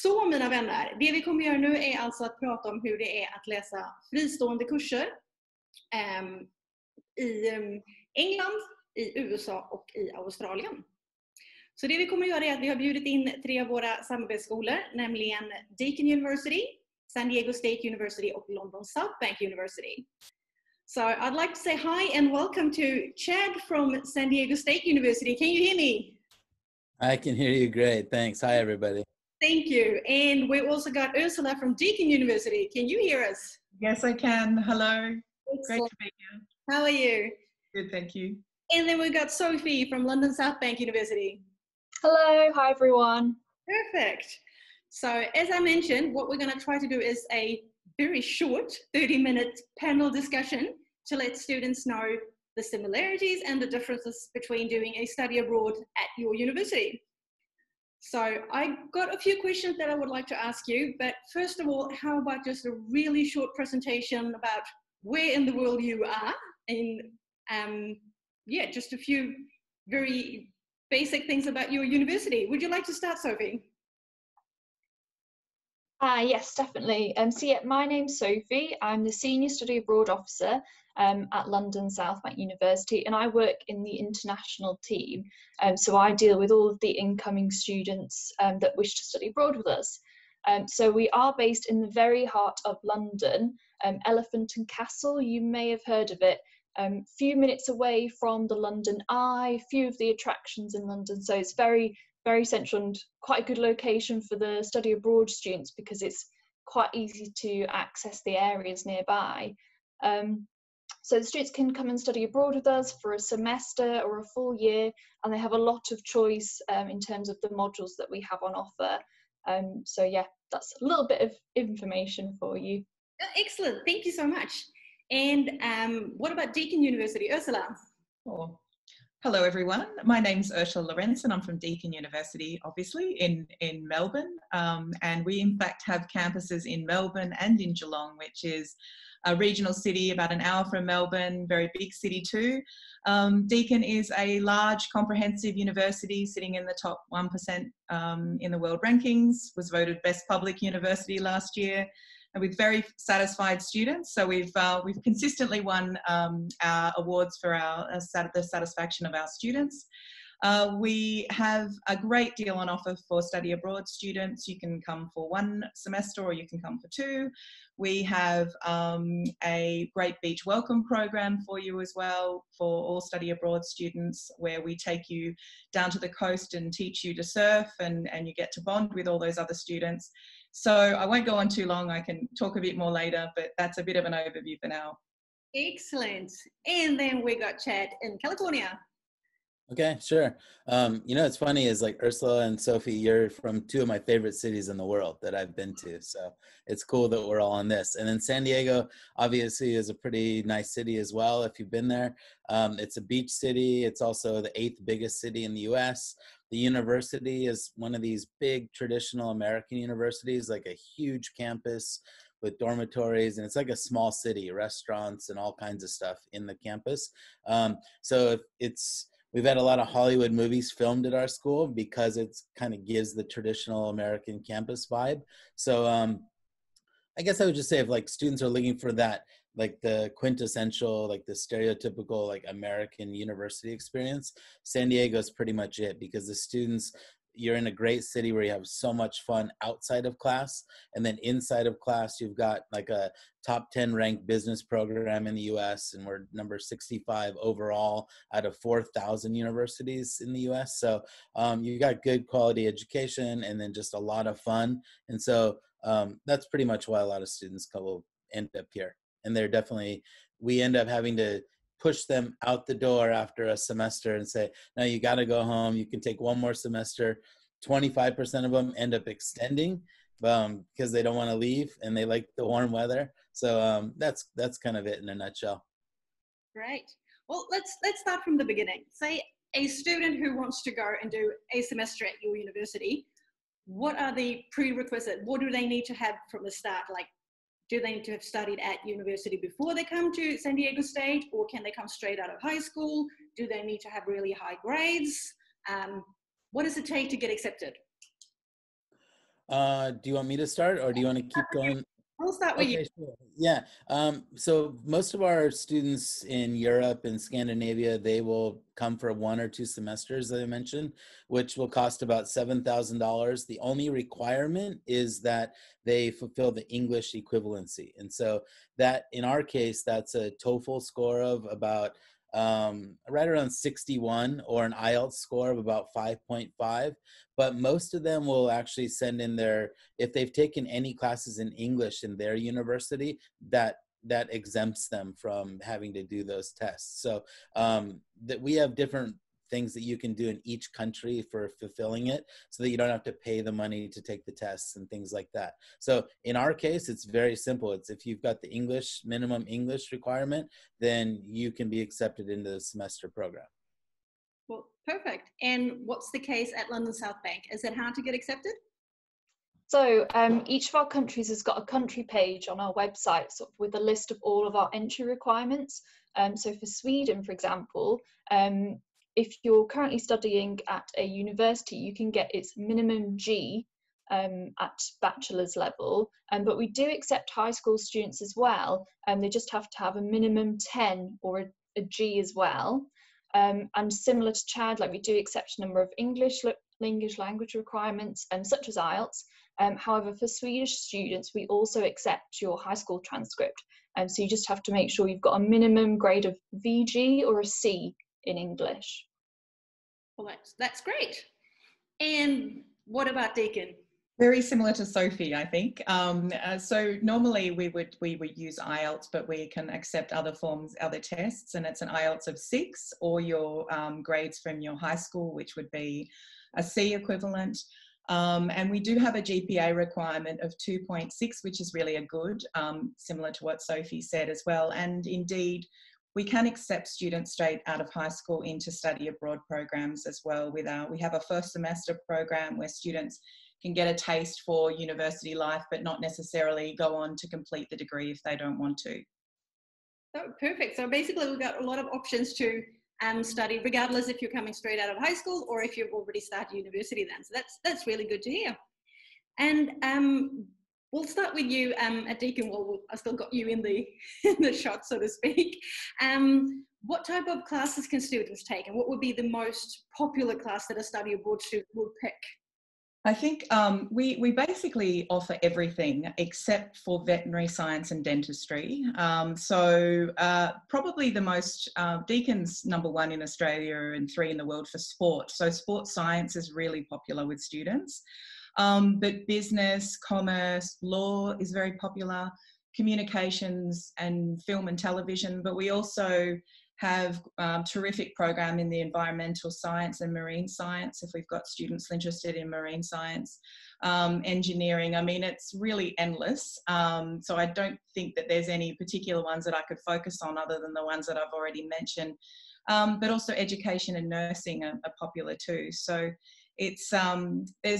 Så mina vänner, det vi kommer göra nu är alltså att prata om hur det är att läsa fristående kurser i England, i USA och i Australien. Så det vi kommer göra är att vi har bjudit in 3 av våra samarbetsskolor, nämligen Deakin University, San Diego State University och London South Bank University. So I'd like to say hi and welcome to Chad from San Diego State University. Can you hear me? I can hear you great. Thanks. Hi, everybody. Thank you. And we also got Ursula from Deakin University. Can you hear us? Yes, I can. Hello. Excellent. Great to be here. How are you? Good, thank you. And then we've got Sophie from London South Bank University. Hello. Hi, everyone. Perfect. So as I mentioned, what we're going to try to do is a very short 30-minute panel discussion to let students know the similarities and the differences between doing a study abroad at your university. So I got a few questions that I would like to ask you, but first of all, how about just a really short presentation about where in the world you are, and yeah, just a few very basic things about your university. Would you like to start, Sophie? Yes, definitely. So yeah, my name's Sophie. I'm the Senior Study Abroad Officer at London South Bank University, and I work in the international team. So I deal with all of the incoming students that wish to study abroad with us. So we are based in the very heart of London, Elephant and Castle. You may have heard of it. Few minutes away from the London Eye, few of the attractions in London. So it's very, very central and quite a good location for the study abroad students because it's quite easy to access the areas nearby. So the students can come and study abroad with us for a semester or a full year, and they have a lot of choice in terms of the modules that we have on offer. So yeah, that's a little bit of information for you. Excellent, thank you so much. And what about Deakin University, Ursula? Oh. Hello, everyone. My name's Ursula Lorenz, and I'm from Deakin University, obviously, in Melbourne. And we, in fact, have campuses in Melbourne and in Geelong, which is a regional city about an hour from Melbourne, very big city too. Deakin is a large, comprehensive university sitting in the top 1% in the world rankings, was voted Best Public University last year, and with very satisfied students. So we've consistently won our awards for the satisfaction of our students. We have a great deal on offer for study abroad students. You can come for 1 semester or you can come for 2. We have a great beach welcome program for you as well for all study abroad students, where we take you down to the coast and teach you to surf, and you get to bond with all those other students. So I won't go on too long. I can talk a bit more later, but that's a bit of an overview for now. Excellent. And then we got Chad in California. Okay, sure. You know, it's funny is like Ursula and Sophie, you're from 2 of my favorite cities in the world that I've been to. So it's cool that we're all on this. And then San Diego, obviously, is a pretty nice city as well, if you've been there. It's a beach city. It's also the 8th biggest city in the US. The university is one of these big traditional American universities, like a huge campus with dormitories, and it's like a small city, restaurants and all kinds of stuff in the campus. So we've had a lot of Hollywood movies filmed at our school because it's kind of gives the traditional American campus vibe. So I guess I would just say if like students are looking for that, like the quintessential, like the stereotypical like American university experience, San Diego is pretty much it, because the students, you're in a great city where you have so much fun outside of class, and then inside of class you've got like a top 10 ranked business program in the US, and we're number 65 overall out of 4,000 universities in the US. So you got good quality education and then just a lot of fun. And so that's pretty much why a lot of students will end up here. And they're definitely, we end up having to push them out the door after a semester and say, no, you got to go home. You can take 1 more semester. 25% of them end up extending because they don't want to leave and they like the warm weather. So that's kind of it in a nutshell. Great. Well, let's start from the beginning. Say a student who wants to go and do a semester at your university, what are the prerequisites? What do they need to have from the start? Like, do they need to have studied at university before they come to San Diego State, or can they come straight out of high school? Do they need to have really high grades? What does it take to get accepted? Do you want me to start, or do you want to keep going? We'll start with you. Okay, sure. Yeah. So most of our students in Europe and Scandinavia, they will come for 1 or 2 semesters, as I mentioned, which will cost about $7,000. The only requirement is that they fulfill the English equivalency. And so that, in our case, that's a TOEFL score of about right around 61, or an IELTS score of about 5.5. But most of them will actually send in their, if they've taken any classes in English in their university, that exempts them from having to do those tests. So that we have different things that you can do in each country for fulfilling it, so that you don't have to pay the money to take the tests and things like that. So in our case, it's very simple. It's if you've got the English, minimum English requirement, then you can be accepted into the semester program. Well, perfect. And what's the case at London South Bank? Is it hard to get accepted? So each of our countries has got a country page on our website, sort of with a list of all of our entry requirements. So for Sweden, for example, if you're currently studying at a university, you can get its minimum G at bachelor's level, but we do accept high school students as well, and they just have to have a minimum 10 or a G as well. And similar to Chad, like we do accept a number of English language requirements, such as IELTS. However, for Swedish students, we also accept your high school transcript. So you just have to make sure you've got a minimum grade of VG or a C in English. Well, that's great. And what about Deakin? Very similar to Sophie, I think. So normally we would use IELTS, but we can accept other forms, other tests, and it's an IELTS of 6, or your grades from your high school, which would be a C equivalent. And we do have a GPA requirement of 2.6, which is really a good, similar to what Sophie said as well. And indeed, we can accept students straight out of high school into study abroad programs as well. We have a first semester program where students can get a taste for university life, but not necessarily go on to complete the degree if they don't want to. Oh, perfect. So basically we've got a lot of options to study, regardless if you're coming straight out of high school or if you've already started university then. So that's really good to hear. And we'll start with you at Deakin. Well, I still got you in the shot, so to speak. What type of classes can students take, and what would be the most popular class that a study abroad student would pick? I think we basically offer everything except for veterinary science and dentistry. So probably the most, Deakin's #1 in Australia and 3 in the world for sport. So sports science is really popular with students. But business, commerce, law is very popular, communications and film and television. But we also have terrific program in the environmental science and marine science, if we've got students interested in marine science, engineering. I mean, it's really endless. So I don't think that there's any particular ones that I could focus on other than the ones that I've already mentioned. But also education and nursing are popular too. So it's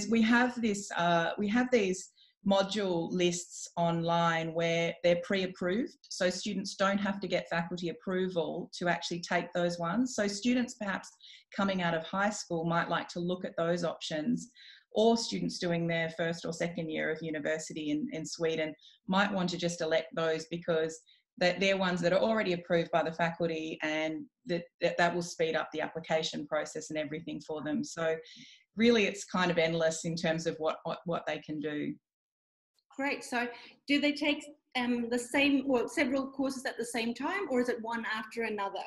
we have these module lists online where they're pre-approved, so students don't have to get faculty approval to actually take those ones. So students perhaps coming out of high school might like to look at those options, or students doing their first or second year of university in Sweden might want to just elect those because they're ones that are already approved by the faculty, and that will speed up the application process and everything for them. So really it's kind of endless in terms of what they can do. Great. So do they take the same or several courses at the same time, or is it one after another?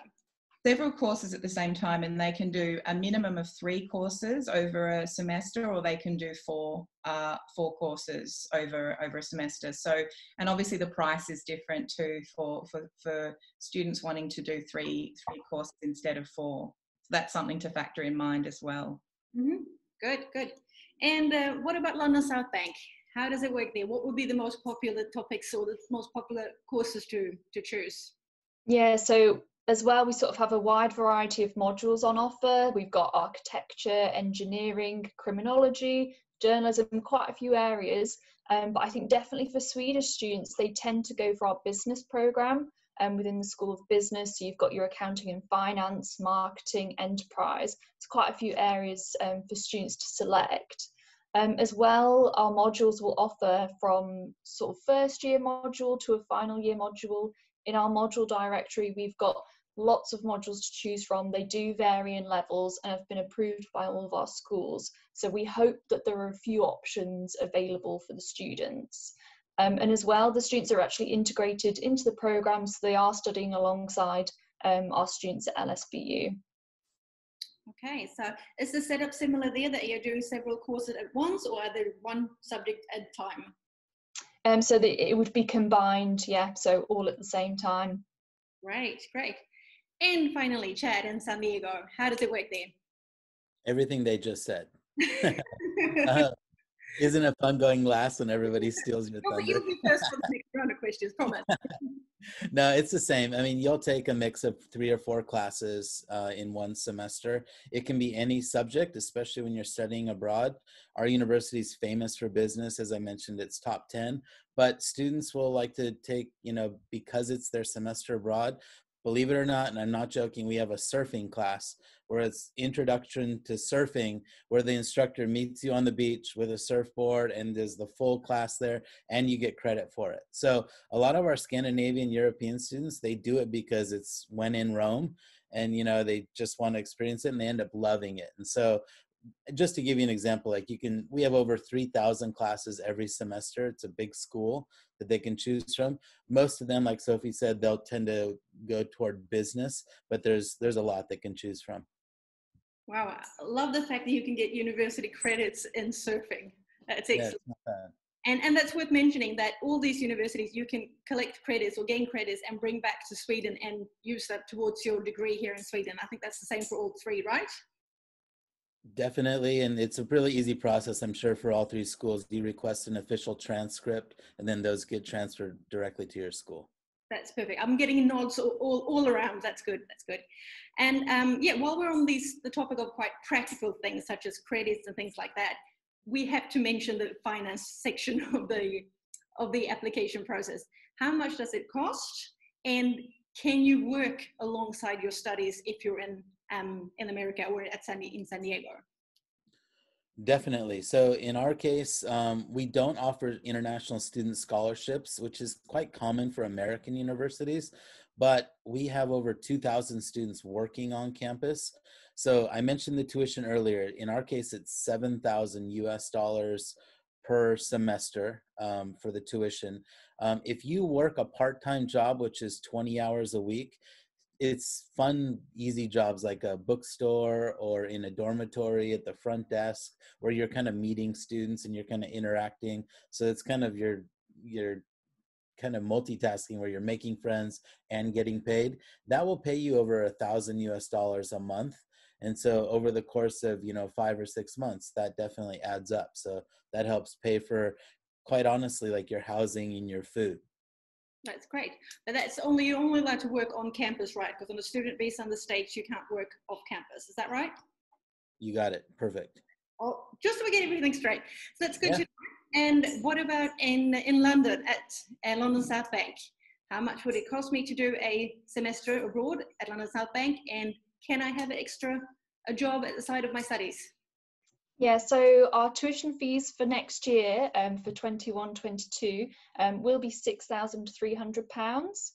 Several courses at the same time, and they can do a minimum of 3 courses over a semester, or they can do 4 courses over a semester. So, and obviously the price is different too for students wanting to do 3 courses instead of 4. So that's something to factor in mind as well. Mm-hmm. Good. And what about London South Bank? How does it work there? What would be the most popular topics or the most popular courses to choose? Yeah, so as well, we sort of have a wide variety of modules on offer. We've got architecture, engineering, criminology, journalism, quite a few areas. But I think definitely for Swedish students, they tend to go for our business program within the School of Business. So you've got your accounting and finance, marketing, enterprise. It's quite a few areas for students to select. As well, our modules will offer from sort of first year module to a final year module. In our module directory, we've got lots of modules to choose from. They do vary in levels and have been approved by all of our schools. So we hope that there are a few options available for the students. And as well, the students are actually integrated into the programme, so they are studying alongside our students at LSBU. Okay, so is the setup similar there, that you're doing several courses at once, or are there one subject at a time? So it would be combined, yeah, so all at the same time. Great, great. And finally, Chad in San Diego, how does it work there? Everything they just said. Isn't it fun going last when everybody steals your thunder? You'll be first for the next round of questions, promise. No, it's the same. I mean, you'll take a mix of 3 or 4 classes in one semester. It can be any subject, especially when you're studying abroad. Our university is famous for business. As I mentioned, it's top 10. But students will like to take, because it's their semester abroad, believe it or not, and I'm not joking, we have a surfing class where it's introduction to surfing, where the instructor meets you on the beach with a surfboard and there's the full class there, and you get credit for it. So a lot of our Scandinavian European students, they do it because it's when in Rome, and they just want to experience it, and they end up loving it. And so just to give you an example, we have over 3,000 classes every semester. It's a big school that they can choose from. Most of them, like Sophie said, they'll tend to go toward business, but there's a lot they can choose from. Wow, I love the fact that you can get university credits in surfing. That's excellent. Yeah, and that's worth mentioning, that all these universities, you can collect credits or gain credits and bring back to Sweden and use that towards your degree here in Sweden. I think that's the same for all 3, right? Definitely, and it's a really easy process, I'm sure, for all 3 schools. You request an official transcript, and then those get transferred directly to your school. That's perfect. I'm getting nods all around. That's good. That's good. And yeah, while we're on the topic of quite practical things such as credits and things like that, we have to mention the finance section of the application process. How much does it cost? And can you work alongside your studies if you're in America or in San Diego? Definitely. So in our case, we don't offer international student scholarships, which is quite common for American universities, but we have over 2,000 students working on campus. So I mentioned the tuition earlier. In our case, it's $7,000 per semester for the tuition. If you work a part-time job, which is 20 hours a week, it's fun, easy jobs like a bookstore or in a dormitory at the front desk, where you're kind of meeting students and you're kind of interacting. So it's kind of your kind of multitasking, where you're making friends and getting paid. That will pay you over $1,000 a month. And so over the course of 5 or 6 months, that definitely adds up. So that helps pay for, quite honestly, like your housing and your food. That's great. But you're only allowed to work on campus, right? Because on a student visa in the States, you can't work off campus. Is that right? You got it. Perfect. Oh, just so we get everything straight. So that's good. Yeah. To know. And what about in London at London South Bank? How much would it cost me to do a semester abroad at London South Bank? And can I have a job at the side of my studies? Yeah, so our tuition fees for next year, for 21-22, will be £6,300.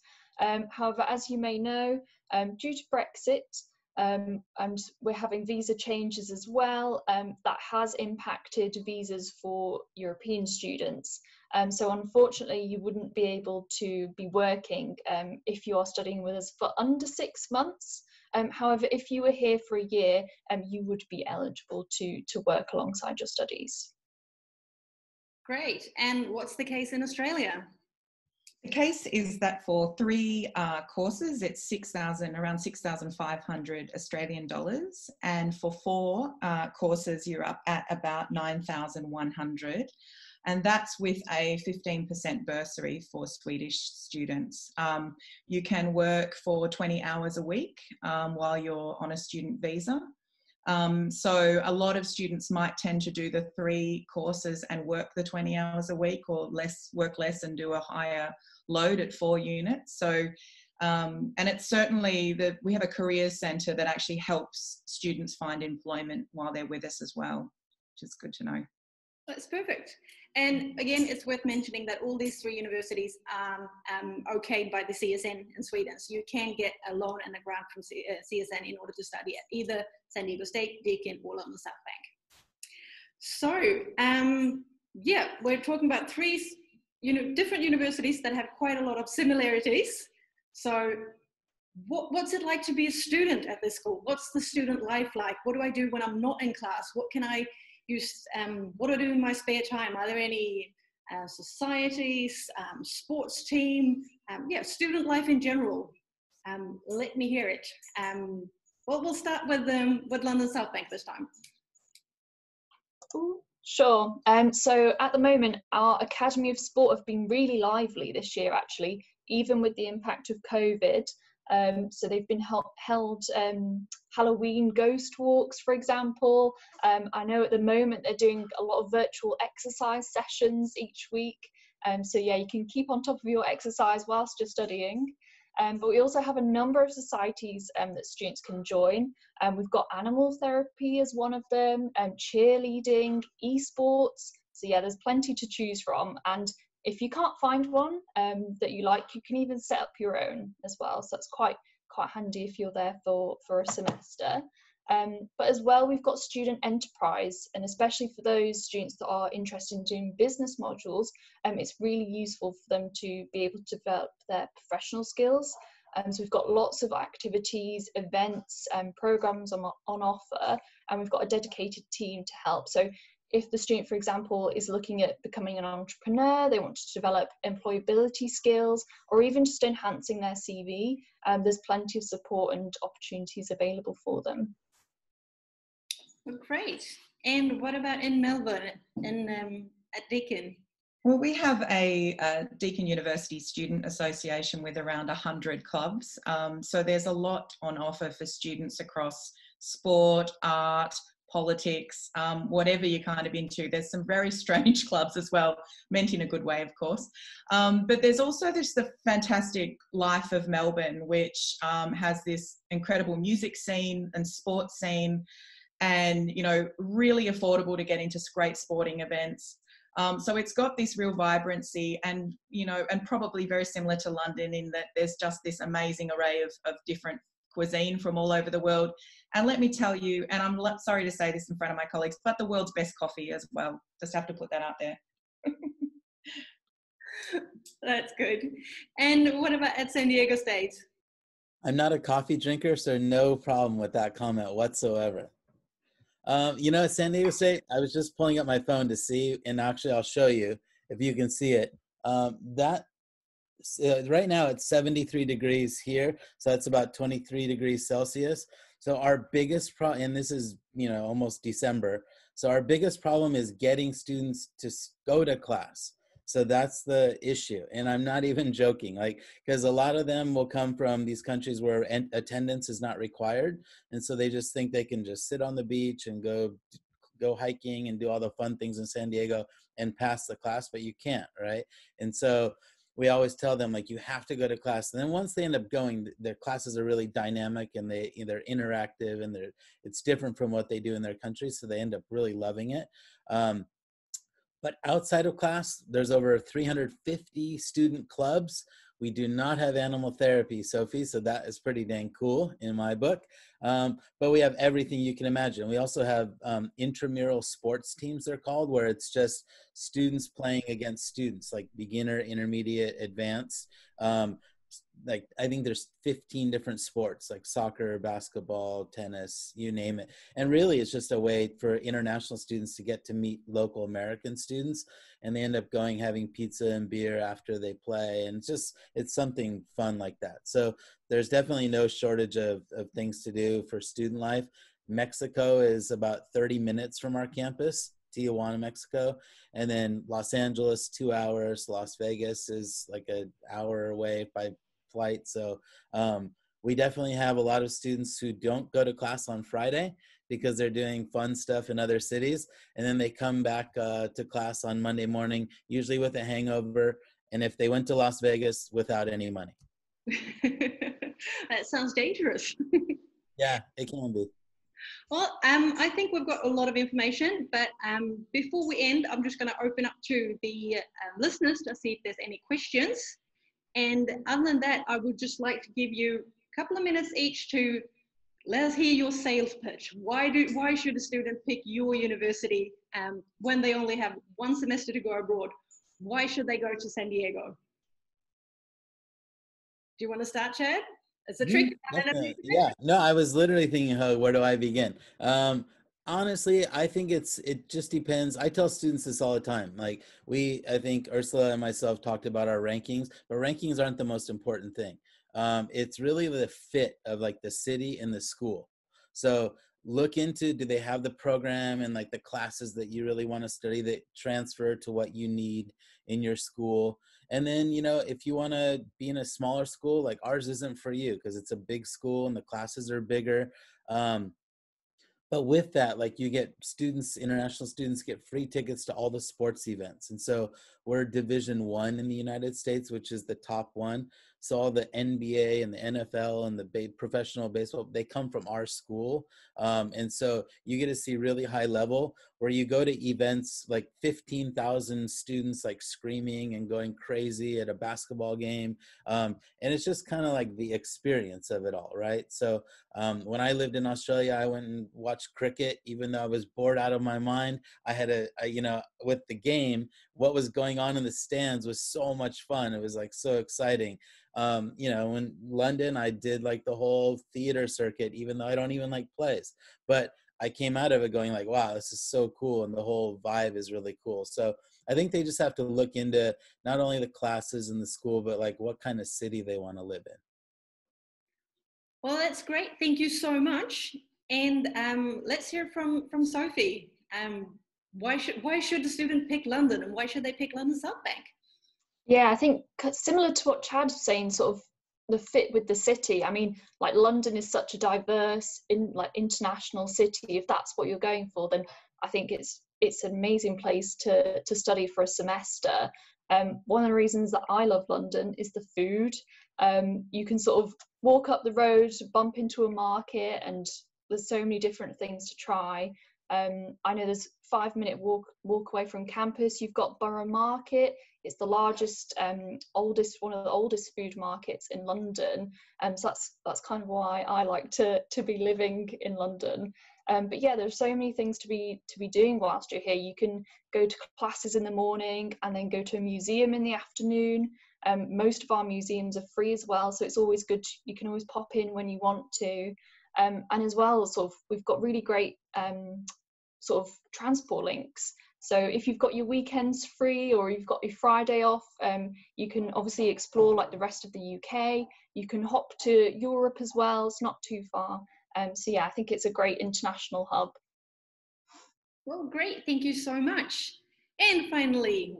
However, as you may know, due to Brexit, and we're having visa changes as well, that has impacted visas for European students. So unfortunately, you wouldn't be able to be working if you are studying with us for under 6 months. However, if you were here for a year, you would be eligible to work alongside your studies. Great. And what's the case in Australia? The case is that for 3 courses, it's around 6,500 Australian dollars. And for 4 courses, you're up at about 9,100. And that's with a 15% bursary for Swedish students. You can work for 20 hours a week while you're on a student visa. So a lot of students might tend to do the 3 courses and work the 20 hours a week, or work less and do a higher load at 4 units. So, and it's certainly we have a careers centre that actually helps students find employment while they're with us as well, which is good to know. That's perfect. And again, it's worth mentioning that all these three universities are okayed by the CSN in Sweden. So you can get a loan and a grant from CSN in order to study at either San Diego State, Deakin, or on the South Bank. So, yeah, we're talking about three different universities that have quite a lot of similarities. So what's it like to be a student at this school? What's the student life like? What do I do when I'm not in class? What can I use? What do I do in my spare time? Are there any societies, sports team? Yeah, student life in general. Let me hear it. Well, we'll start with London South Bank this time. Sure. So at the moment, our Academy of Sport have been really lively this year, actually, even with the impact of COVID. So they've been held Halloween ghost walks, for example. I know at the moment they're doing a lot of virtual exercise sessions each week. So yeah, you can keep on top of your exercise whilst you're studying. But we also have a number of societies that students can join. We've got animal therapy as one of them, cheerleading, esports. So yeah, there's plenty to choose from. And if you can't find one that you like, you can even set up your own as well. So that's quite handy if you're there for a semester. But as well, we've got student enterprise, and especially for those students that are interested in doing business modules, it's really useful for them to be able to develop their professional skills. So we've got lots of activities, events, and programs on offer, and we've got a dedicated team to help. So if the student, for example, is looking at becoming an entrepreneur, they want to develop employability skills, or even just enhancing their CV, there's plenty of support and opportunities available for them. Well, great. And what about in Melbourne, at Deakin? Well, we have a Deakin University Student Association with around 100 clubs. So there's a lot on offer for students across sport, art, politics, whatever you're kind of into. There's some very strange clubs as well, meant in a good way, of course. But there's also the fantastic Life of Melbourne, which has this incredible music scene and sports scene, and, you know, really affordable to get into great sporting events. So it's got this real vibrancy, and, you know, and probably very similar to London in that there's just this amazing array of different cuisine from all over the world. And let me tell you, and I'm sorry to say this in front of my colleagues, but the world's best coffee as well. Just have to put that out there. That's good. And what about at San Diego State? I'm not a coffee drinker, so no problem with that comment whatsoever. You know, at San Diego State, I was just pulling up my phone to see, and actually I'll show you if you can see it. Right now it's 73 degrees here, so that's about 23 degrees Celsius. So our biggest problem, and this is, you know, almost December, so our biggest problem is getting students to go to class. So that's the issue. And I'm not even joking, like, because a lot of them will come from these countries where attendance is not required. And so they just think they can just sit on the beach and go hiking and do all the fun things in San Diego and pass the class, but you can't, right? And so we always tell them, like, you have to go to class. And then once they end up going, their classes are really dynamic, and they're interactive, and it's different from what they do in their country. So they end up really loving it. But outside of class, there's over 350 student clubs. We do not have animal therapy, Sophie, so that is pretty dang cool in my book. But we have everything you can imagine. We also have intramural sports teams, they're called, where it's just students playing against students, like beginner, intermediate, advanced. Like, I think there's 15 different sports, like soccer, basketball, tennis, you name it. And really, it's just a way for international students to get to meet local American students, and they end up having pizza and beer after they play. And it's something fun like that. So there's definitely no shortage of things to do for student life. Mexico is about 30 minutes from our campus, Tijuana, Mexico. And then Los Angeles, 2 hours. Las Vegas is like an hour away by flight. So we definitely have a lot of students who don't go to class on Friday because they're doing fun stuff in other cities. And then they come back to class on Monday morning, usually with a hangover. And if they went to Las Vegas, without any money. That sounds dangerous. Yeah, it can be. Well, I think we've got a lot of information, but before we end, I'm just going to open up to the listeners to see if there's any questions. And other than that, I would just like to give you a couple of minutes each to let us hear your sales pitch. Why should a student pick your university when they only have one semester to go abroad? Why should they go to San Diego? Do you want to start, Chad? It's a trick. Yeah, no, I was literally thinking, where do I begin? Honestly, I think it just depends. I tell students this all the time. Like I think Ursula and myself talked about our rankings, but rankings aren't the most important thing. It's really the fit of like the city and the school. So look into, do they have the program and like the classes that you really want to study that transfer to what you need in your school? And then, you know, if you want to be in a smaller school, like ours isn't for you because it's a big school and the classes are bigger. But with that, like you get students, international students get free tickets to all the sports events. And so we're Division I in the United States, which is the top one. So all the NBA and the NFL and the professional baseball, they come from our school. And so you get to see really high level where you go to events like 15,000 students like screaming and going crazy at a basketball game. And it's just kind of like the experience of it all, right? So when I lived in Australia, I went and watched cricket, even though I was bored out of my mind. I had you know, with the game, what was going on in the stands was so much fun. It was like so exciting. You know, in London, I did like the whole theater circuit, even though I don't even like plays. But I came out of it going like, wow, this is so cool. And the whole vibe is really cool. So I think they just have to look into not only the classes in the school, but like what kind of city they want to live in. Well, that's great. Thank you so much. And let's hear from Sophie. Why should the student pick London, and why should they pick London South Bank? Yeah, I think similar to what Chad was saying, sort of the fit with the city. I mean, like London is such a diverse, international city. If that's what you're going for, then I think it's an amazing place to study for a semester. One of the reasons that I love London is the food. You can sort of walk up the road, bump into a market, and there's so many different things to try. I know there's 5-minute walk away from campus. You've got Borough Market. It's the largest, one of the oldest food markets in London. So that's kind of why I like to be living in London. But yeah, there's so many things to be doing whilst you're here. You can go to classes in the morning and then go to a museum in the afternoon. Most of our museums are free as well, so it's always good. You can always pop in when you want to. And as well, sort of, we've got really great sort of transport links. So if you've got your weekends free or you've got your Friday off, you can obviously explore like the rest of the UK. You can hop to Europe as well. It's not too far. So yeah, I think it's a great international hub. Well, great. Thank you so much. And finally,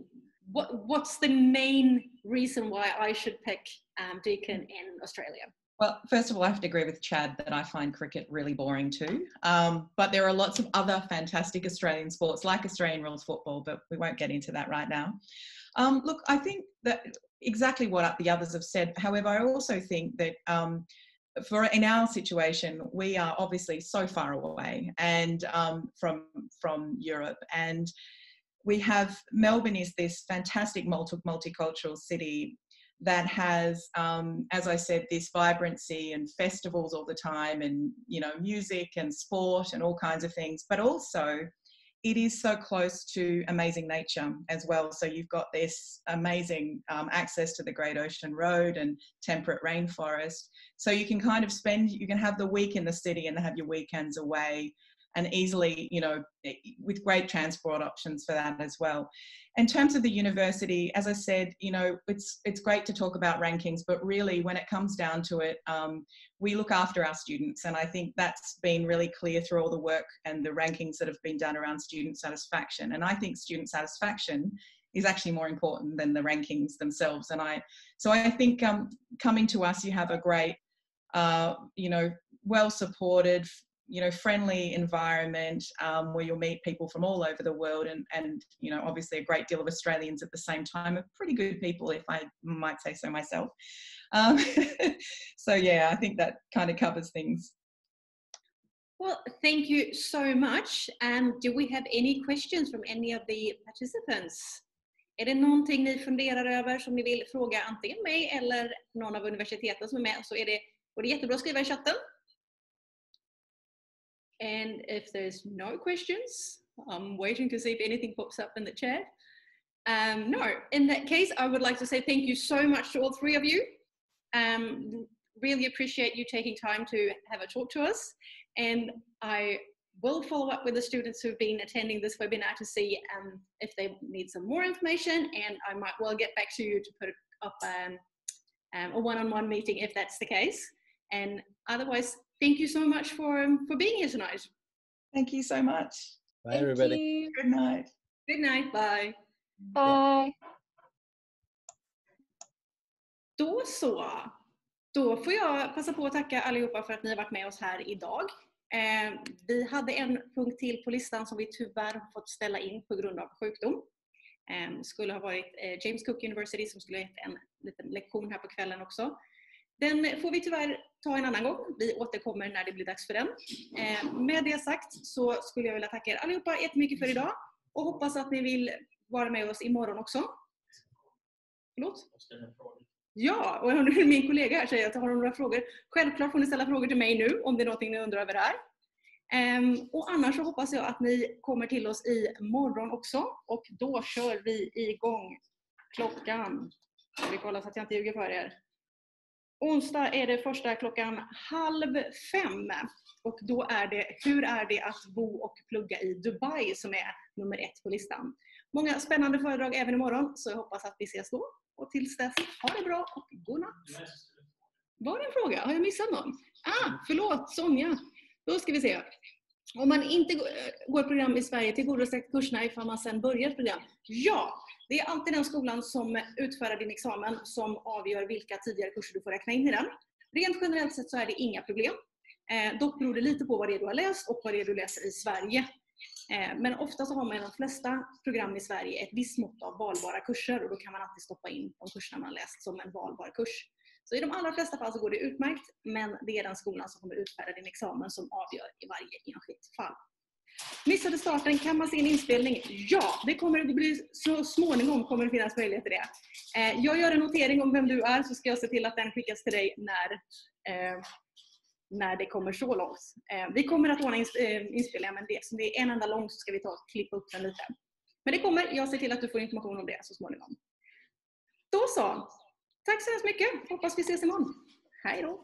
what's the main reason why I should pick Deakin in Australia? Well, first of all, I have to agree with Chad that I find cricket really boring too. But there are lots of other fantastic Australian sports like Australian rules football, but we won't get into that right now. Look, I think that exactly what the others have said. However, I also think that in our situation, we are obviously so far away and from Europe, and we have Melbourne is this fantastic multicultural city that has, as I said, this vibrancy and festivals all the time, and you know, music and sport and all kinds of things. But also, it is so close to amazing nature as well. So you've got this amazing access to the Great Ocean Road and temperate rainforest. So you can kind of you can have the week in the city and have your weekends away, and easily, you know, with great transport options for that as well. In terms of the university, as I said, you know, it's great to talk about rankings, but really when it comes down to it, we look after our students. And I think that's been really clear through all the work and the rankings that have been done around student satisfaction. And I think student satisfaction is actually more important than the rankings themselves. And so I think coming to us, you have a great, you know, well-supported, you know, friendly environment where you'll meet people from all over the world, and you know, obviously a great deal of Australians at the same time, are pretty good people, if I might say so myself. So yeah, I think that kind of covers things. Well, thank you so much. Do we have any questions from any of the participants? Är det någonting ni funderar över som ni vill fråga antingen mig eller någon av universiteten som är med, så är det jättebra att skriva i chatten. And if there's no questions, I'm waiting to see if anything pops up in the chat. No, in that case, I would like to say thank you so much to all three of you. Really appreciate you taking time to have a talk to us. And I will follow up with the students who've been attending this webinar to see if they need some more information, and I might well get back to you to put up a one-on-one meeting if that's the case. And otherwise, thank you so much for being here tonight. Thank you so much. Bye, everybody. You. Good night. Good night, bye. Bye. Då får jag passa på att tacka allihopa för att ni har varit med oss här idag. Vi hade en punkt till på listan som vi tyvärr har fått ställa in på grund av sjukdom. Skulle ha varit James Cook University som skulle ha gett en liten lektion här på kvällen också. Den får vi tyvärr ta en annan gång. Vi återkommer när det blir dags för den. Med det sagt så skulle jag vilja tacka er allihopa jättemycket för idag. Och hoppas att ni vill vara med oss imorgon också. Förlåt? Ja, och min kollega här säger att har några frågor. Självklart får ni ställa frågor till mig nu om det är någonting ni undrar över här. Och annars så hoppas jag att ni kommer till oss i morgon också. Och då kör vi igång klockan. Jag vill kolla så att jag inte ljuger för er. Onsdag är det första klockan 4:30. Och då är det hur är det att bo och plugga i Dubai som är nummer 1 på listan. Många spännande föredrag även imorgon, så jag hoppas att vi ses då. Och tills dess, ha det bra och god natt. Var det en fråga? Har jag missat någon? Förlåt, Sonja. Då ska vi se. Om man inte går program i Sverige tillgodoser kurserna ifall man sen börjar ett program. Ja, det är alltid den skolan som utfärdar din examen som avgör vilka tidigare kurser du får räkna in i den. Rent generellt sett så är det inga problem. Dock beror det lite på vad det är du har läst och vad det är du läser i Sverige. Men ofta så har man i de flesta program i Sverige ett visst mått av valbara kurser och då kan man alltid stoppa in de kurserna man läst som en valbar kurs. Så i de allra flesta fall så går det utmärkt, men det är den skolan som kommer utfärda din examen som avgör i varje enskilt fall. Missade starten, kan man se en inspelning? Ja, det kommer det bli, så småningom kommer det finnas möjlighet till det. Jag gör en notering om vem du är, så ska jag se till att den skickas till dig när det kommer så långt. Vi kommer att ordna inspelningar, men som det är en enda lång så ska vi klippa upp den lite. Men det kommer, jag ser till att du får information om det så småningom. Då så, tack så hemskt mycket, hoppas vi ses imorgon. Hej då!